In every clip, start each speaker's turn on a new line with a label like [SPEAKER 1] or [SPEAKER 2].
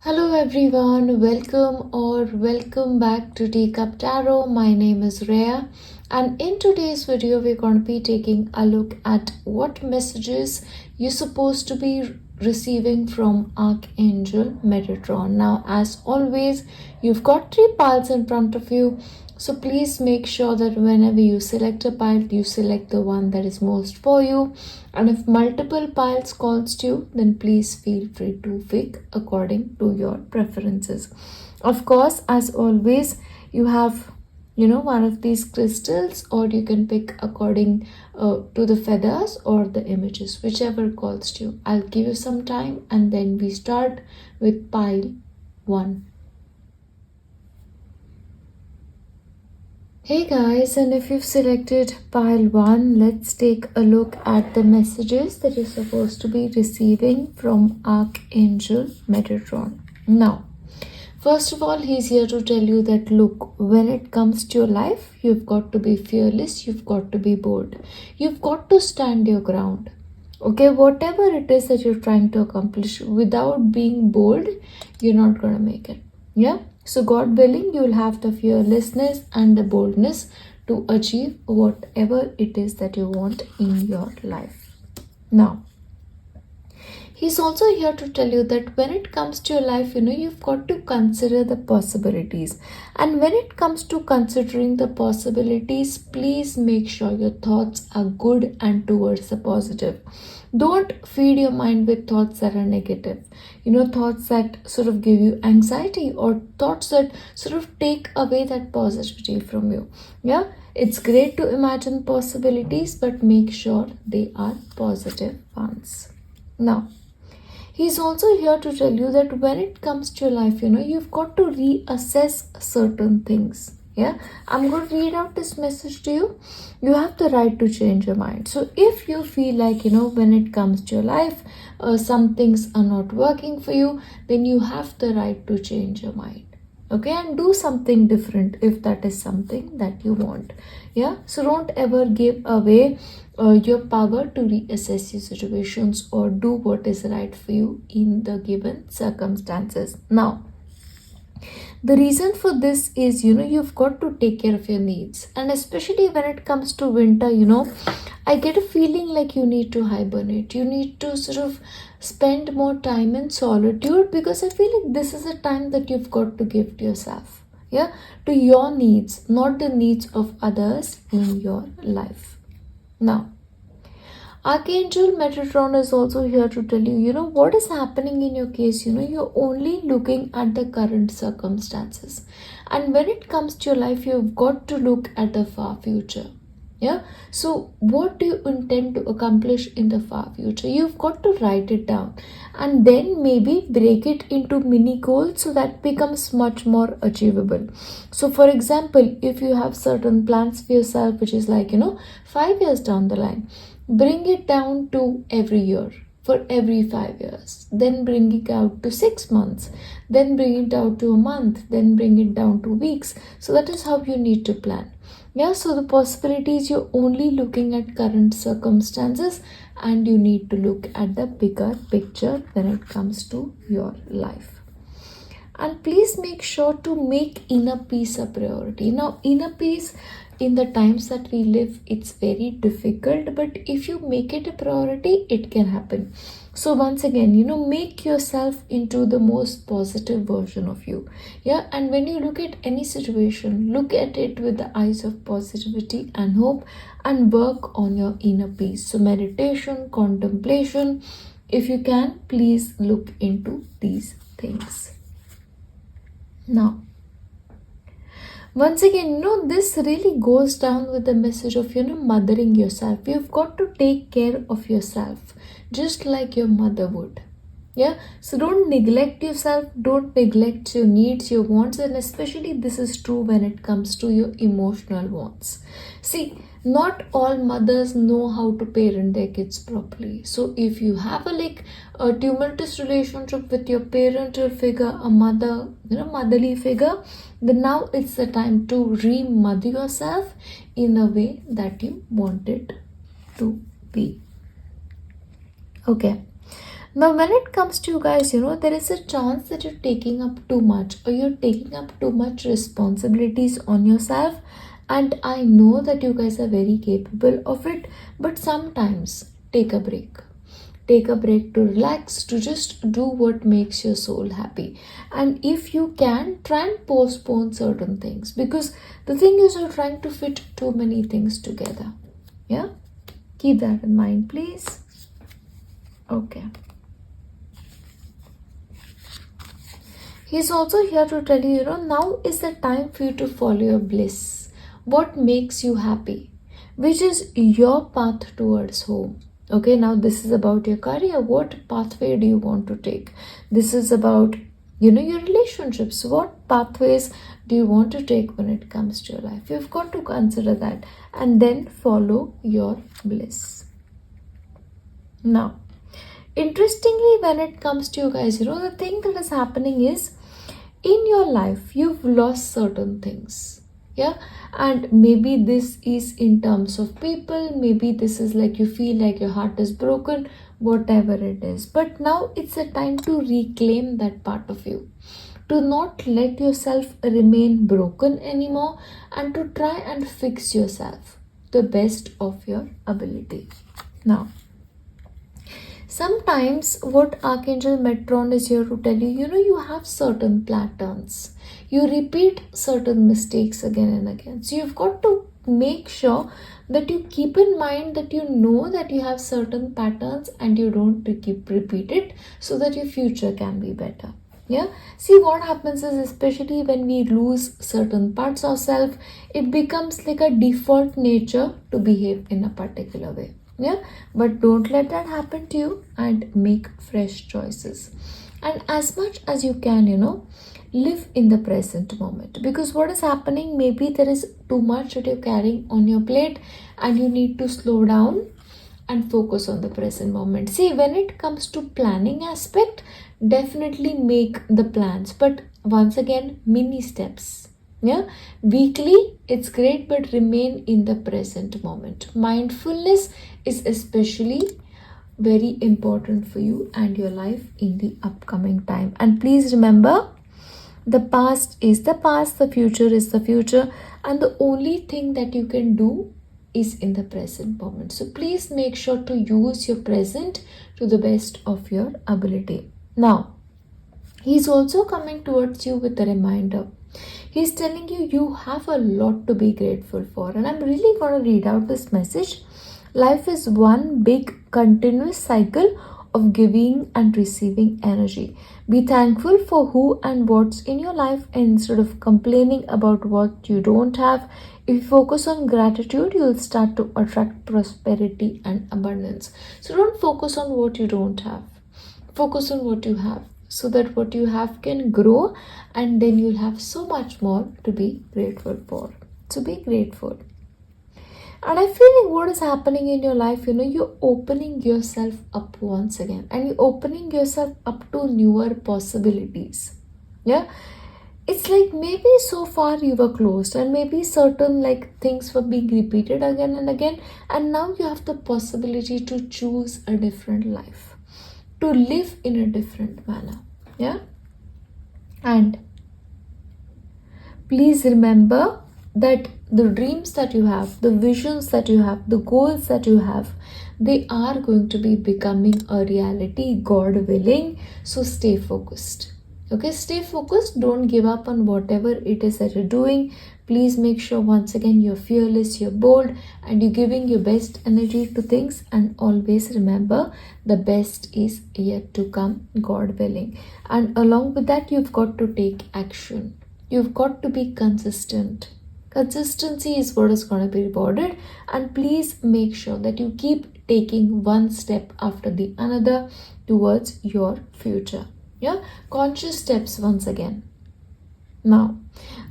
[SPEAKER 1] Hello everyone, welcome back to Teacup Tarot. My name is Reya, and in today's video we're going to be taking a look at what messages you're supposed to be receiving from Archangel Metatron. Now, as always, you've got three piles in front of you, so please make sure that whenever you select a pile, you select the one that is most for you. And if multiple piles calls to you, then please feel free to pick according to your preferences. Of course, as always, you have one of these crystals, or you can pick according to the feathers or the images, whichever calls to you. I'll give you some time and then we start with pile 1. Hey guys, and if you've selected pile 1, let's take a look at the messages that you're supposed to be receiving from Archangel Metatron. Now, first of all, he's here to tell you that look, when it comes to your life, you've got to be fearless, you've got to be bold, you've got to stand your ground. Okay, whatever it is that you're trying to accomplish, without being bold, you're not going to make it. Yeah, so God willing, you'll have the fearlessness and the boldness to achieve whatever it is that you want in your life. Now, he's also here to tell you that when it comes to your life, you've got to consider the possibilities. And when it comes to considering the possibilities, please make sure your thoughts are good and towards the positive. Don't feed your mind with thoughts that are negative. Thoughts that sort of give you anxiety, or thoughts that sort of take away that positivity from you. Yeah, it's great to imagine possibilities, but make sure they are positive ones. Now, he's also here to tell you that when it comes to your life, you've got to reassess certain things. Yeah, I'm going to read out this message to you. You have the right to change your mind. So if you feel like, when it comes to your life, some things are not working for you, then you have the right to change your mind. Okay, and do something different if that is something that you want. Yeah, so don't ever give away your power to reassess your situations or do what is right for you in the given circumstances. Now, the reason for this is, you've got to take care of your needs. And especially when it comes to winter, I get a feeling like you need to hibernate. You need to sort of spend more time in solitude, because I feel like this is a time that you've got to give to yourself. Yeah, to your needs, not the needs of others in your life. Now, Archangel Metatron is also here to tell you, what is happening in your case. You're only looking at the current circumstances. And when it comes to your life, you've got to look at the far future. Yeah. So what do you intend to accomplish in the far future? You've got to write it down and then maybe break it into mini goals so that becomes much more achievable. So for example, if you have certain plans for yourself, which is like, 5 years down the line, bring it down to every year, for every 5 years, then bring it out to 6 months, then bring it out to a month, then bring it down to weeks. So that is how you need to plan. Yeah, so the possibilities, you're only looking at current circumstances and you need to look at the bigger picture when it comes to your life. And please make sure to make inner peace a priority. Now, inner peace in the times that we live, it's very difficult, but if you make it a priority, it can happen. So once again, make yourself into the most positive version of you. Yeah, and when you look at any situation, look at it with the eyes of positivity and hope, and work on your inner peace. So meditation, contemplation, if you can, please look into these things. Now, once again, this really goes down with the message of, mothering yourself. You've got to take care of yourself just like your mother would. Yeah, so don't neglect yourself, don't neglect your needs, your wants, and especially this is true when it comes to your emotional wants. See, not all mothers know how to parent their kids properly. So if you have a tumultuous relationship with your parental figure, a mother, motherly figure, then now it's the time to re-mother yourself in a way that you want it to be. Okay. Now, when it comes to you guys, there is a chance that you're taking up too much, or you're taking up too much responsibilities on yourself. And I know that you guys are very capable of it, but sometimes take a break. Take a break to relax, to just do what makes your soul happy. And if you can, try and postpone certain things, because the thing is, you're trying to fit too many things together. Yeah? Keep that in mind, please. Okay. He's also here to tell you, now is the time for you to follow your bliss. What makes you happy? Which is your path towards home. Okay, now this is about your career. What pathway do you want to take? This is about, your relationships. What pathways do you want to take when it comes to your life? You've got to consider that and then follow your bliss. Now, interestingly, when it comes to you guys, the thing that is happening is, in your life, you've lost certain things. Yeah, and maybe this is in terms of people, maybe this is like you feel like your heart is broken, whatever it is. But now it's a time to reclaim that part of you, to not let yourself remain broken anymore, and to try and fix yourself the best of your ability. Now, sometimes what Archangel Metatron is here to tell you, you have certain patterns. You repeat certain mistakes again and again. So you've got to make sure that you keep in mind that you know that you have certain patterns and you don't keep repeat it, so that your future can be better. Yeah. See, what happens is, especially when we lose certain parts of self, it becomes like a default nature to behave in a particular way. Yeah, but don't let that happen to you, and make fresh choices. And as much as you can, live in the present moment, because what is happening, maybe there is too much that you're carrying on your plate and you need to slow down and focus on the present moment. See, when it comes to planning aspect, definitely make the plans, but once again, mini steps. Yeah, weekly it's great, but remain in the present moment. Mindfulness is especially very important for you and your life in the upcoming time. And please remember, the past is the past, the future is the future, and the only thing that you can do is in the present moment. So please make sure to use your present to the best of your ability. Now, he's also coming towards you with a reminder. He's telling you, you have a lot to be grateful for. And I'm really going to read out this message. Life is one big continuous cycle of giving and receiving energy. Be thankful for who and what's in your life instead of complaining about what you don't have. If you focus on gratitude, you'll start to attract prosperity and abundance. So don't focus on what you don't have. Focus on what you have, so that what you have can grow, and then you'll have so much more to be grateful for. So be grateful. And I feel like what is happening in your life, you're opening yourself up once again, and you're opening yourself up to newer possibilities. Yeah. It's like maybe so far you were closed, and maybe certain things were being repeated again and again, and now you have the possibility to choose a different life, to live in a different manner. Yeah. And please remember that the dreams that you have, the visions that you have, the goals that you have, they are going to be becoming a reality, God willing. So stay focused. Okay, stay focused. Don't give up on whatever it is that you're doing. Please make sure, once again, you're fearless, you're bold, and you're giving your best energy to things. And always remember, the best is yet to come, God willing. And along with that, you've got to take action. You've got to be consistent. Consistency is what is going to be rewarded. And please make sure that you keep taking one step after the another towards your future. Yeah, conscious steps once again. Now,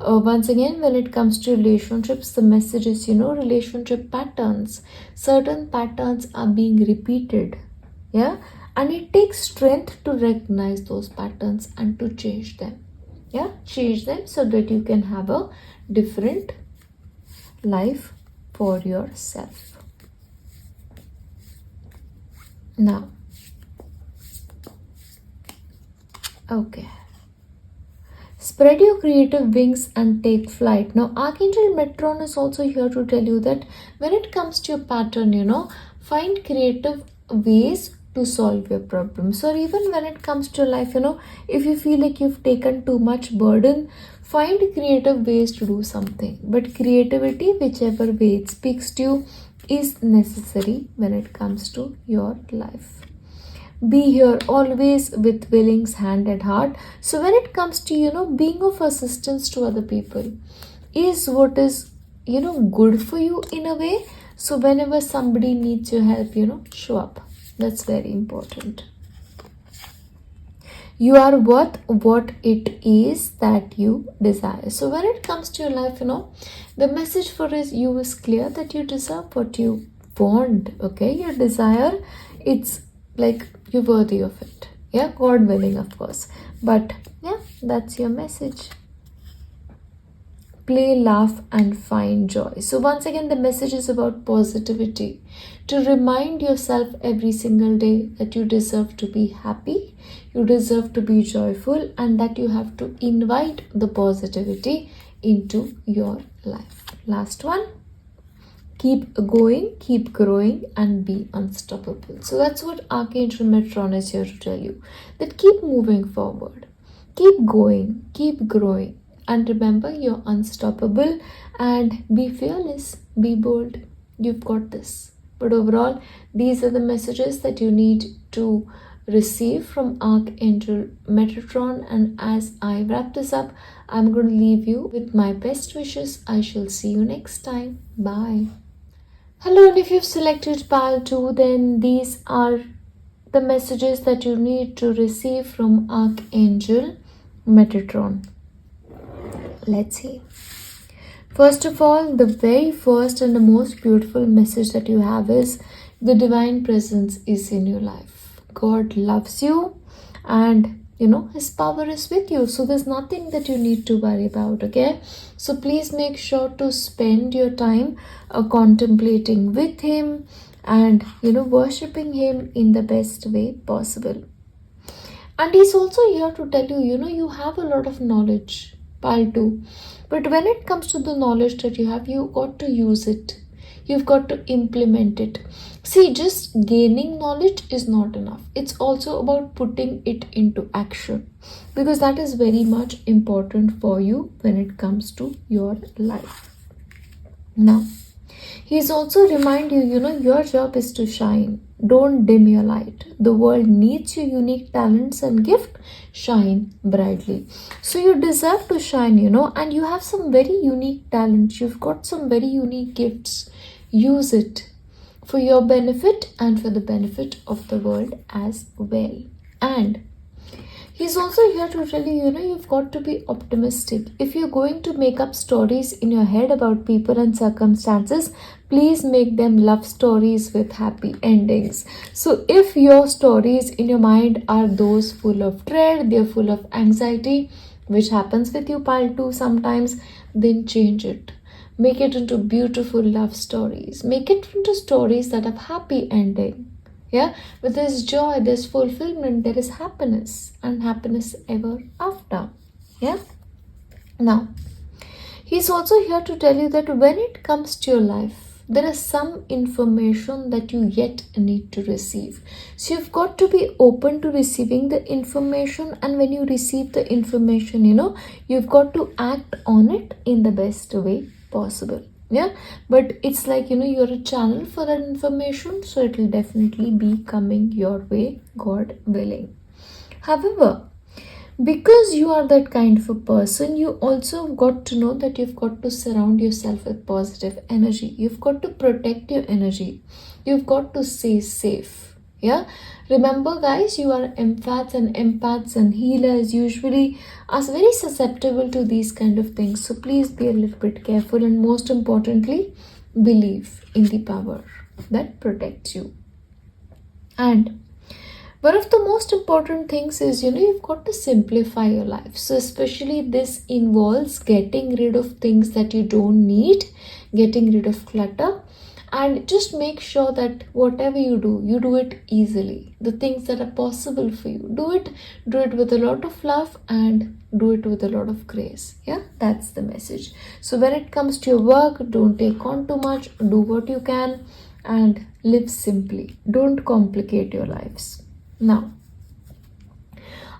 [SPEAKER 1] once again, when it comes to relationships, the message is, relationship patterns. Certain patterns are being repeated. Yeah, and it takes strength to recognize those patterns and to change them. Yeah, change them so that you can have a different life for yourself. Now, Okay. Spread your creative wings and take flight. Now, Archangel Metatron is also here to tell you that when it comes to your pattern, find creative ways to solve your problems. Or even when it comes to life, if you feel like you've taken too much burden, find creative ways to do something. But creativity, whichever way it speaks to you, is necessary when it comes to your life. Be here always with willings hand at heart. So when it comes to being of assistance to other people is what is good for you in a way. So whenever somebody needs your help, show up. That's very important. You are worth what it is that you desire. So when it comes to your life, the message for you is clear, that you deserve what you want. Okay, your desire, it's like you're worthy of it. Yeah, God willing, of course. But yeah, that's your message. Play, laugh, and find joy. So once again, the message is about positivity. To remind yourself every single day that you deserve to be happy, you deserve to be joyful, and that you have to invite the positivity into your life. Last one. Keep going, keep growing, and be unstoppable. So that's what Archangel Metatron is here to tell you. That keep moving forward. Keep going, keep growing. And remember, you're unstoppable, and be fearless, be bold. You've got this. But overall, these are the messages that you need to receive from Archangel Metatron. And as I wrap this up, I'm going to leave you with my best wishes. I shall see you next time. Bye. Hello, and if you've selected pile 2, then these are the messages that you need to receive from Archangel Metatron. Let's see. First of all, the very first and the most beautiful message that you have is the divine presence is in your life. God loves you, and his power is with you. So there's nothing that you need to worry about, okay? So please make sure to spend your time contemplating with him and, worshipping him in the best way possible. And he's also here to tell you, you have a lot of knowledge, pile 2. But when it comes to the knowledge that you have, you got to use it. You've got to implement it. See, just gaining knowledge is not enough. It's also about putting it into action, because that is very much important for you when it comes to your life. Now, he's also remind you, your job is to shine. Don't dim your light. The world needs your unique talents and gift. Shine brightly. So you deserve to shine, and you have some very unique talents. You've got some very unique gifts. Use it for your benefit and for the benefit of the world as well. And he's also here to tell you, you've got to be optimistic. If you're going to make up stories in your head about people and circumstances, please make them love stories with happy endings. So if your stories in your mind are those full of dread, they're full of anxiety, which happens with you, pile 2 sometimes, then change it. Make it into beautiful love stories. Make it into stories that have happy ending. Yeah, where there's joy, there's fulfillment, there is happiness, and happiness ever after. Yeah. Now, he's also here to tell you that when it comes to your life, there is some information that you yet need to receive. So you've got to be open to receiving the information, and when you receive the information, you've got to act on it in the best way possible. Yeah, but it's like you're a channel for that information, so it will definitely be coming your way, God willing. However, because you are that kind of a person, you also got to know that you've got to surround yourself with positive energy. You've got to protect your energy. You've got to stay safe. Yeah, remember guys, you are empaths and healers usually are very susceptible to these kind of things. So please be a little bit careful, and most importantly, believe in the power that protects you. And one of the most important things is, you've got to simplify your life. So especially this involves getting rid of things that you don't need, getting rid of clutter, And just make sure that whatever you do it easily. The things that are possible for you, do it with a lot of love and do it with a lot of grace. Yeah, that's the message. So when it comes to your work, don't take on too much, do what you can and live simply. Don't complicate your lives. Now,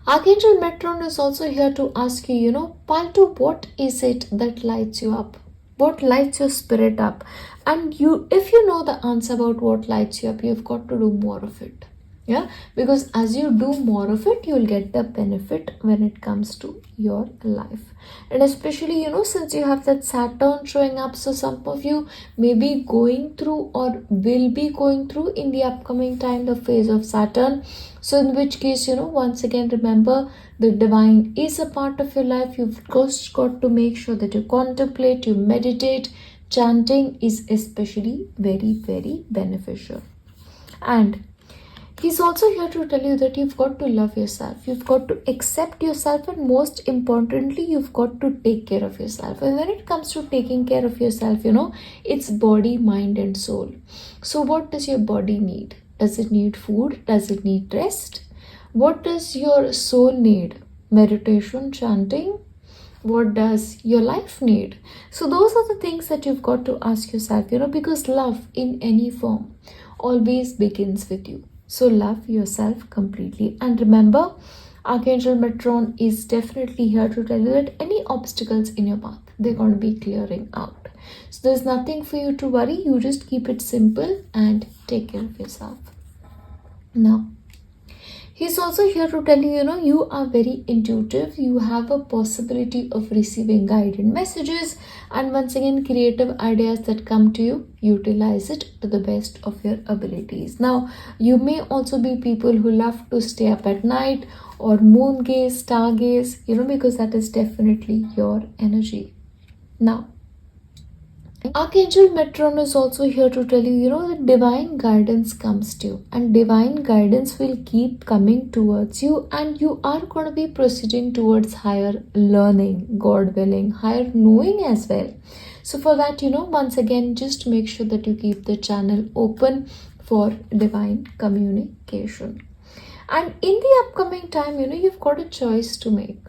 [SPEAKER 1] Archangel Metatron is also here to ask you, Pile 2, what is it that lights you up? What lights your spirit up? And if you know the answer about what lights you up, you've got to do more of it. Yeah, because as you do more of it, you'll get the benefit when it comes to your life. And especially, since you have that Saturn showing up, so some of you may be going through or will be going through in the upcoming time the phase of Saturn. So in which case, once again, remember the divine is a part of your life. You've just got to make sure that you contemplate, you meditate. Chanting is especially very, very beneficial. And he's also here to tell you that you've got to love yourself. You've got to accept yourself, and most importantly, you've got to take care of yourself. And when it comes to taking care of yourself, it's body, mind, and soul. So what does your body need? Does it need food? Does it need rest? What does your soul need? Meditation, chanting? What does your life need? So those are the things that you've got to ask yourself, because love in any form always begins with you. So love yourself completely. And remember, Archangel Metatron is definitely here to tell you that any obstacles in your path, they're going to be clearing out. So there's nothing for you to worry. You just keep it simple and take care of yourself. Now, he's also here to tell you, you are very intuitive. You have a possibility of receiving guided messages. And once again, creative ideas that come to you, utilize it to the best of your abilities. Now, you may also be people who love to stay up at night or moon gaze, star gaze, because that is definitely your energy. Now, Archangel Metatron is also here to tell you, that divine guidance comes to you, and divine guidance will keep coming towards you, and you are going to be proceeding towards higher learning, God willing, higher knowing as well. So for that, once again, just make sure that you keep the channel open for divine communication. And in the upcoming time, you've got a choice to make.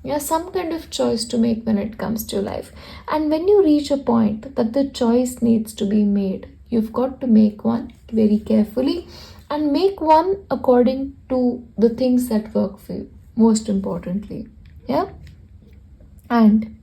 [SPEAKER 1] Yeah, some kind of choice to make when it comes to your life. And when you reach a point that the choice needs to be made, you've got to make one very carefully and make one according to the things that work for you, most importantly. Yeah. And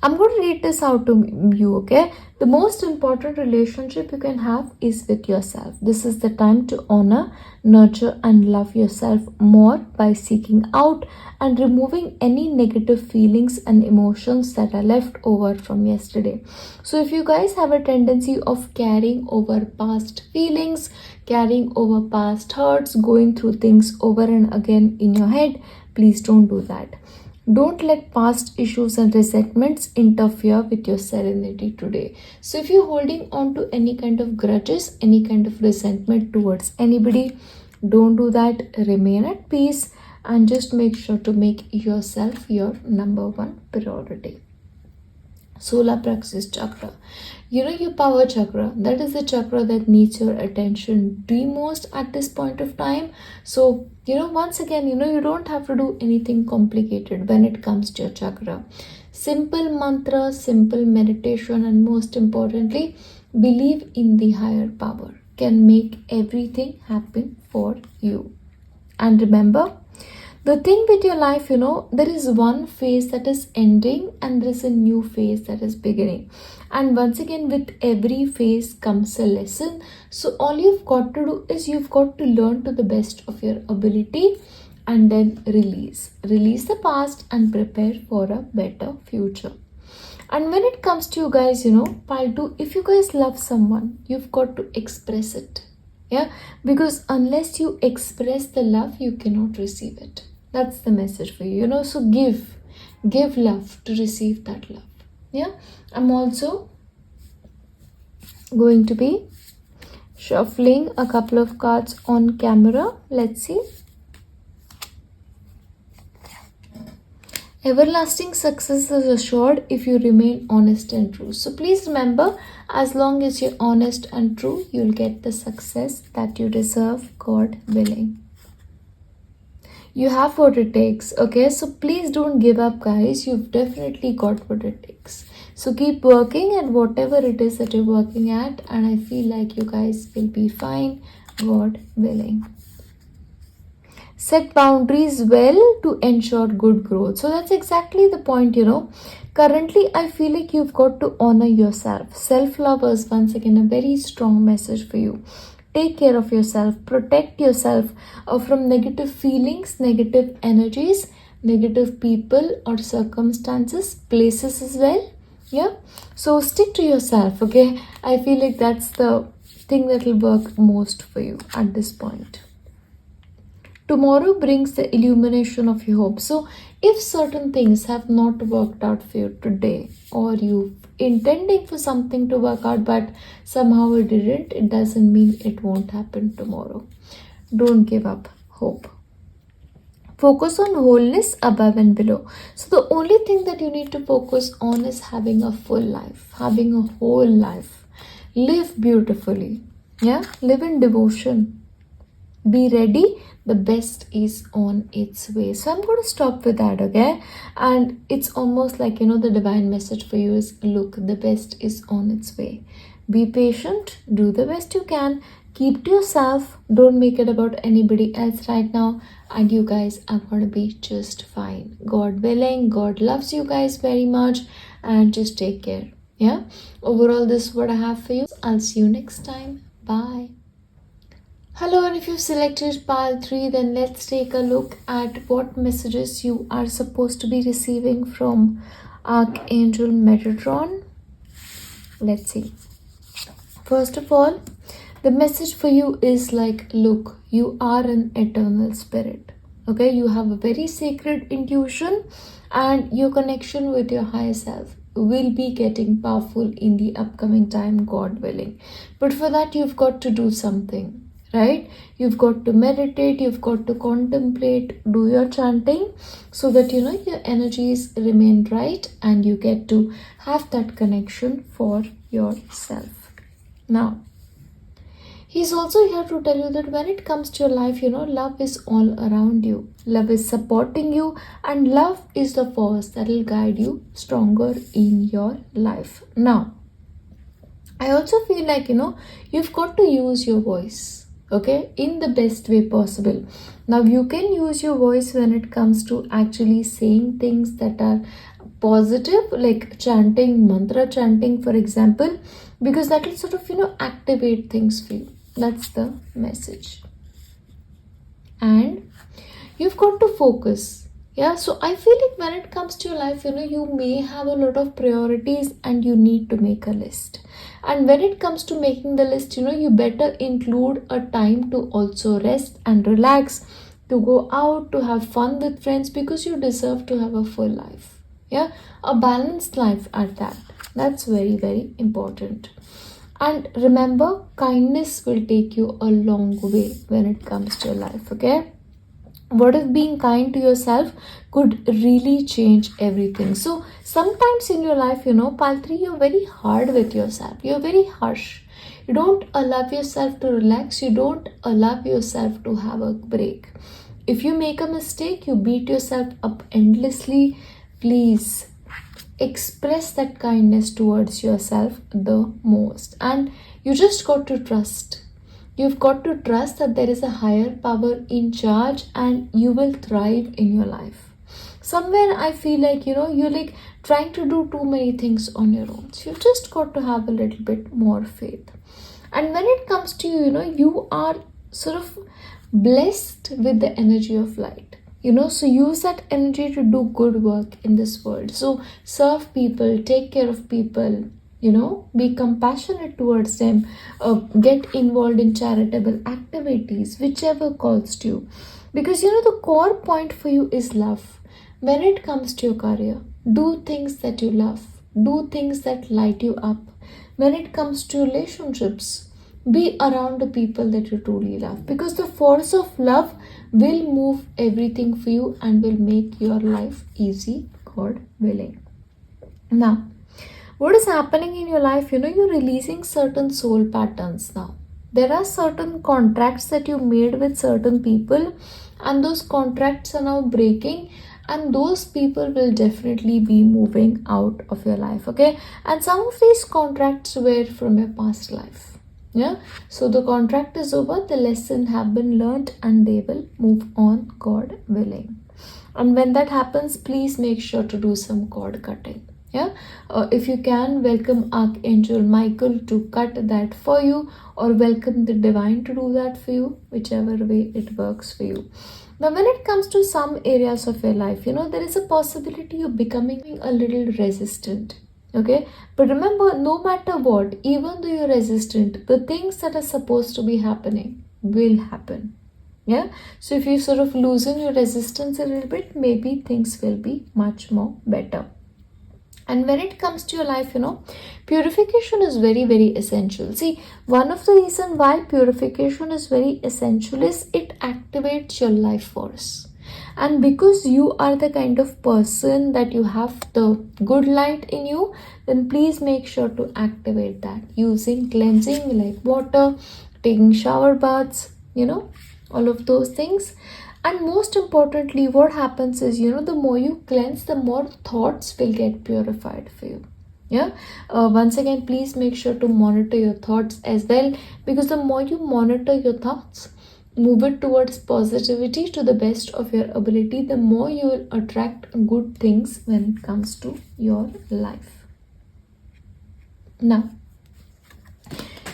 [SPEAKER 1] I'm going to read this out to you, okay? The most important relationship you can have is with yourself. This is the time to honor, nurture, and love yourself more by seeking out and removing any negative feelings and emotions that are left over from yesterday. So if you guys have a tendency of carrying over past feelings, carrying over past hurts, going through things over and again in your head, please don't do that. Don't let past issues and resentments interfere with your serenity today. So if you're holding on to any kind of grudges, any kind of resentment towards anybody, don't do that. Remain at peace and just make sure to make yourself your number one priority. Solar plexus chakra. Your power chakra, that is the chakra that needs your attention the most at this point of time. So, once again, you don't have to do anything complicated when it comes to your chakra. Simple mantra, simple meditation, and most importantly, believe in the higher power can make everything happen for you. And remember, the thing with your life, there is one phase that is ending and there is a new phase that is beginning. And once again, with every phase comes a lesson. So all you've got to do is you've got to learn to the best of your ability and then release. Release the past and prepare for a better future. And when it comes to you guys, pile 2, if you guys love someone, you've got to express it. Yeah, because unless you express the love, you cannot receive it. That's the message for you, so give love to receive that love. Yeah, I'm also going to be shuffling a couple of cards on camera. Let's see. Everlasting success is assured if you remain honest and true. So please remember, as long as you're honest and true, you'll get the success that you deserve, God willing. You have what it takes, okay? So please don't give up, guys. You've definitely got what it takes. So keep working at whatever it is that you're working at, and I feel like you guys will be fine, God willing. Set boundaries well to ensure good growth. So that's exactly the point, Currently, I feel like you've got to honor yourself. Self-love is once again a very strong message for you. Take care of yourself. Protect yourself from negative feelings, negative energies, negative people or circumstances, places as well. Yeah. So stick to yourself, okay? I feel like that's the thing that will work most for you at this point. Tomorrow brings the illumination of your hope. So if certain things have not worked out for you today, or you intending for something to work out but somehow it didn't, it doesn't mean it won't happen tomorrow. Don't give up hope. Focus on wholeness above and below. So the only thing that you need to focus on is having a full life, having a whole life. Live beautifully. Yeah, live in devotion. Be ready. The best is on its way. So I'm going to stop with that, okay? And it's almost like, the divine message for you is, look, the best is on its way. Be patient. Do the best you can. Keep to yourself. Don't make it about anybody else right now. And you guys are going to be just fine. God willing. God loves you guys very much. And just take care. Yeah? Overall, this is what I have for you. I'll see you next time. Bye. Hello, and if you've selected pile 3, then let's take a look at what messages you are supposed to be receiving from Archangel Metatron. Let's see. First of all, the message for you is like, look, you are an eternal spirit. Okay, you have a very sacred intuition, and your connection with your higher self will be getting powerful in the upcoming time, God willing. But for that, you've got to do something. Right? You've got to meditate, you've got to contemplate, do your chanting so that your energies remain right and you get to have that connection for yourself. Now, he's also here to tell you that when it comes to your life, love is all around you. Love is supporting you, and love is the force that will guide you stronger in your life. Now, I also feel like, you've got to use your voice. Okay, in the best way possible. Now you can use your voice when it comes to actually saying things that are positive, like chanting, mantra chanting, for example, because that will sort of activate things for you. That's the message. And you've got to focus. Yeah, so I feel like when it comes to your life, you may have a lot of priorities and you need to make a list. And when it comes to making the list, you better include a time to also rest and relax, to go out, to have fun with friends, because you deserve to have a full life. Yeah, a balanced life at that. That's very, very important. And remember, kindness will take you a long way when it comes to your life, okay? What if being kind to yourself could really change everything? So sometimes in your life, pile 3, you're very hard with yourself. You're very harsh. You don't allow yourself to relax. You don't allow yourself to have a break. If you make a mistake, you beat yourself up endlessly. Please express that kindness towards yourself the most. And you just got to trust. You've got to trust that there is a higher power in charge and you will thrive in your life. Somewhere I feel like, you're like trying to do too many things on your own. So you've just got to have a little bit more faith. And when it comes to you, you are sort of blessed with the energy of light. So use that energy to do good work in this world. So serve people, take care of people. Be compassionate towards them, get involved in charitable activities, whichever calls to you. Because, the core point for you is love. When it comes to your career, do things that you love. Do things that light you up. When it comes to relationships, be around the people that you truly love. Because the force of love will move everything for you and will make your life easy, God willing. Now, what is happening in your life? You're releasing certain soul patterns now. There are certain contracts that you made with certain people, and those contracts are now breaking, and those people will definitely be moving out of your life, okay? And some of these contracts were from your past life. Yeah, so the contract is over, the lesson have been learned, and they will move on, God willing. And when that happens, please make sure to do some cord cutting. Yeah, if you can, welcome Archangel Michael to cut that for you, or welcome the divine to do that for you, whichever way it works for you. Now, when it comes to some areas of your life, there is a possibility of becoming a little resistant. Okay, but remember, no matter what, even though you're resistant, the things that are supposed to be happening will happen. Yeah, so if you sort of loosen your resistance a little bit, maybe things will be much more better. And when it comes to your life, purification is very, very essential. See, one of the reasons why purification is very essential is it activates your life force. And because you are the kind of person that you have the good light in you, then please make sure to activate that using cleansing like water, taking shower baths, all of those things. And most importantly, what happens is, the more you cleanse, the more thoughts will get purified for you. Yeah. Once again, please make sure to monitor your thoughts as well, because the more you monitor your thoughts, move it towards positivity to the best of your ability, the more you will attract good things when it comes to your life. Now,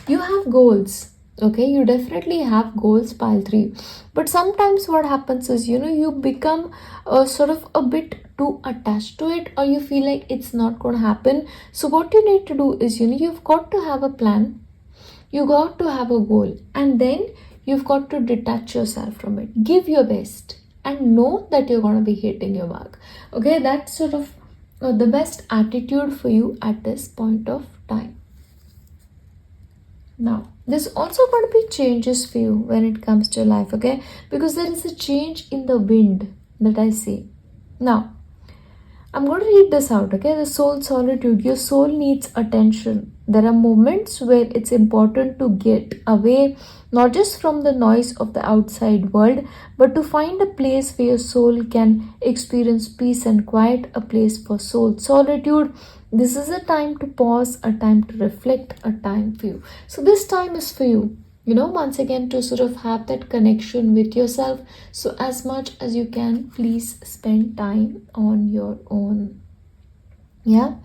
[SPEAKER 1] you have goals. Okay, you definitely have goals, pile 3, but sometimes what happens is, you become sort of a bit too attached to it, or you feel like it's not going to happen. So what you need to do is, you've got to have a plan, you got to have a goal, and then you've got to detach yourself from it, give your best, and know that you're going to be hitting your mark. Okay, that's sort of the best attitude for you at this point of time. Now, there's also going to be changes for you when it comes to life, okay? Because there is a change in the wind that I see. Now, I'm going to read this out, okay? The soul solitude. Your soul needs attention. There are moments where it's important to get away, not just from the noise of the outside world, but to find a place where your soul can experience peace and quiet, a place for soul solitude. This is a time to pause, a time to reflect, a time for you. So this time is for you, once again, to sort of have that connection with yourself. So as much as you can, please spend time on your own. Yeah.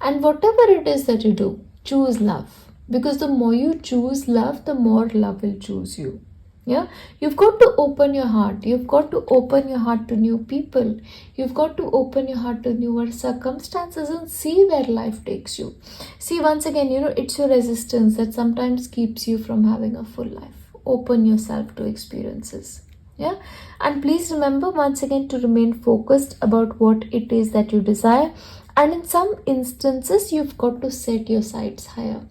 [SPEAKER 1] And whatever it is that you do, choose love. Because the more you choose love, the more love will choose you. Yeah, you've got to open your heart. You've got to open your heart to new people. You've got to open your heart to newer circumstances and see where life takes you. See, once again, it's your resistance that sometimes keeps you from having a full life. Open yourself to experiences. Yeah, and please remember once again to remain focused about what it is that you desire. And in some instances, you've got to set your sights higher.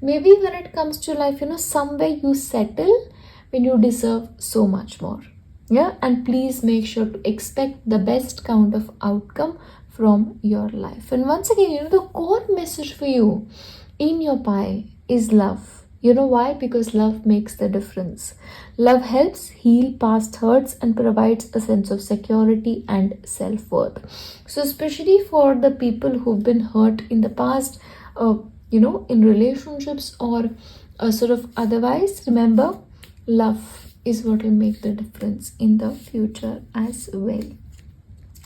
[SPEAKER 1] Maybe when it comes to life, somewhere you settle when you deserve so much more. Yeah, and please make sure to expect the best kind of outcome from your life. And once again, the core message for you in your pie is love. You know why? Because love makes the difference. Love helps heal past hurts and provides a sense of security and self-worth. So especially for the people who've been hurt in the past, in relationships or sort of otherwise, remember, love is what will make the difference in the future as well.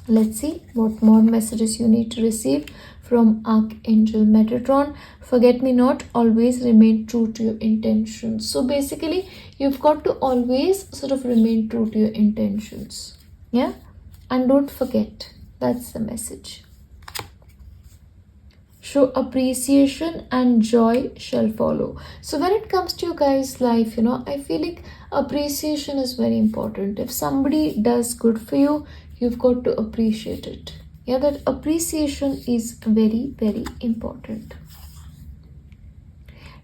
[SPEAKER 1] Let's see what more messages you need to receive from Archangel Metatron. Forget me not, always remain true to your intentions. So basically, you've got to always sort of remain true to your intentions. Yeah? And don't forget, that's the message. Show appreciation and joy shall follow. So when it comes to your guys' life, I feel like appreciation is very important. If somebody does good for you, you've got to appreciate it. Yeah, that appreciation is very, very important.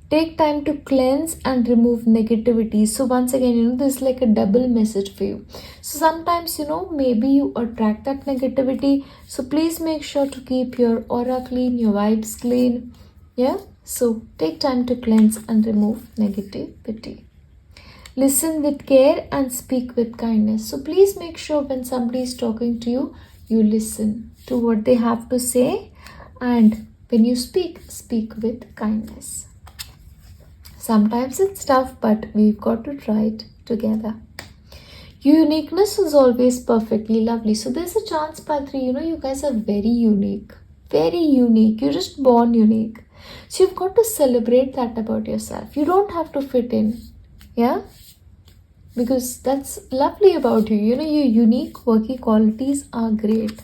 [SPEAKER 1] Take time to cleanse and remove negativity. So once again, this is like a double message for you. So sometimes, maybe you attract that negativity. So please make sure to keep your aura clean, your vibes clean. Yeah. So take time to cleanse and remove negativity. Listen with care and speak with kindness. So please make sure when somebody is talking to you, you listen to what they have to say. And when you speak with kindness. Sometimes it's tough, but we've got to try it together. Your uniqueness is always perfectly lovely. So there's a chance, Patri, you guys are very unique. Very unique. You're just born unique. So you've got to celebrate that about yourself. You don't have to fit in. Yeah? Because that's lovely about you. Your unique, quirky qualities are great.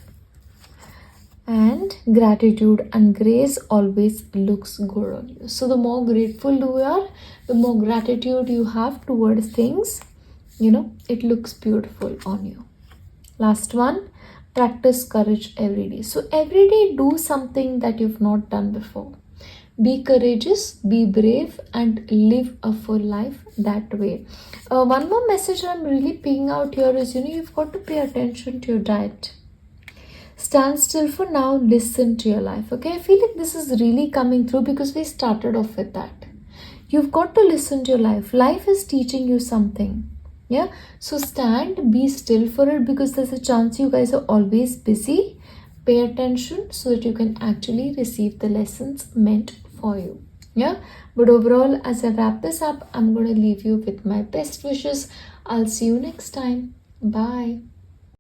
[SPEAKER 1] And gratitude and grace always looks good on you. So the more grateful you are, the more gratitude you have towards things, it looks beautiful on you. Last one, practice courage every day. So every day do something that you've not done before. Be courageous, be brave, and live a full life that way. One more message I'm really picking out here is, you've got to pay attention to your diet. Stand still for now, listen to your life. Okay, I feel like this is really coming through because we started off with that. You've got to listen to your life. Life is teaching you something. Yeah, so stand, be still for it because there's a chance you guys are always busy. Pay attention so that you can actually receive the lessons meant for you. Yeah, but overall, as I wrap this up, I'm going to leave you with my best wishes. I'll see you next time. Bye.